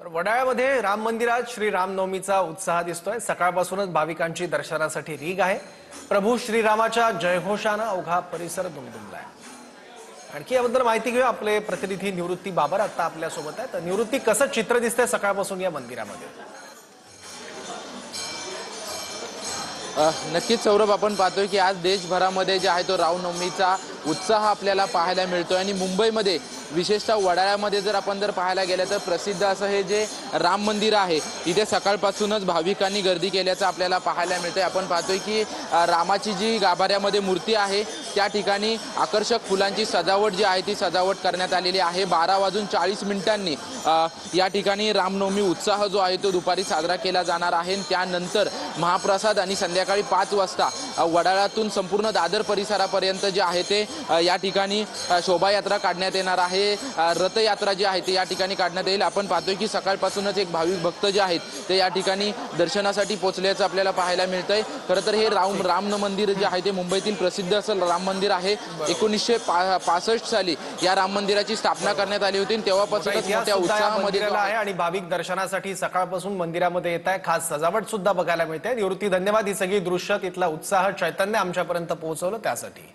तर वडाळ्यामध्ये राम मंदिरात श्री रामनवमीचा उत्साह दिसतोय। सकाळपासूनच भाविकांची दर्शनासाठी रीग आहे। प्रभू श्रीरामाच्या जयघोषाने अवघा परिसर दुमदुमलाय। आणखी याबद्दल माहिती घेऊ आपले प्रतिनिधी निवृत्ती बाबर आता आपल्या सोबत आहेत। तर निवृत्ती, कसं चित्र दिसतंय सकाळपासून या मंदिरामध्ये? नक्कीच सौरभ, आपण पाहतोय की आज देशभरामध्ये जे आहे तो रामनवमीचा उत्साह आपल्याला पाहायला मिळतोय आणि मुंबईमध्ये विशेषतः वडाळ्यामध्ये जर आपण पाहायला गेलं तर प्रसिद्ध असं हे जे राम मंदिर आहे इथे सकाळपासूनच भाविकांनी गर्दी केल्याचं आपल्याला पाहायला मिळतंय। आपण पाहतोय की रामाची जी गाभाऱ्यामध्ये मूर्ती आहे त्या ठिकाणी आकर्षक फुलांची सजावट जी आहे ती सजावट करण्यात आलेली आहे। 12:40 या ठिकाणी रामनवमी उत्साह जो आहे तो दुपारी साजरा केला जाणार आहे। त्यानंतर महाप्रसाद आणि संध्याकाळी 5 वाजता वडाळ्यातून संपूर्ण दादर परिसरापर्यंत जे आहे ते या ठिकाणी शोभायात्रा काढण्यात येणार आहे। रथयात्रा जी आहे ती या ठिकाणी काढण्यात येईल। आपण पाहतोय की सकाळपासूनच एक भाविक भक्त जे आहेत ते या ठिकाणी दर्शनासाठी पोहोचल्याचं आपल्याला पाहायला मिळतंय। खरं तर हे राम मंदिर जे आहे ते मुंबईतील प्रसिद्ध असं राम मंदिर आहे। 1965 साली या राम मंदिराची स्थापना करण्यात आली होती। तेव्हापासूनच मोठ्या उत्साहामध्ये आहे आणि भाविक दर्शनासाठी सकाळपासून मंदिरामध्ये येत आहे। खास सजावट सुद्धा बघायला मिळते। निवृत्ती, धन्यवाद। ही सगळी दृश्य, तिथला उत्साह, चैतन्य आमच्यापर्यंत पोहोचवलं त्यासाठी।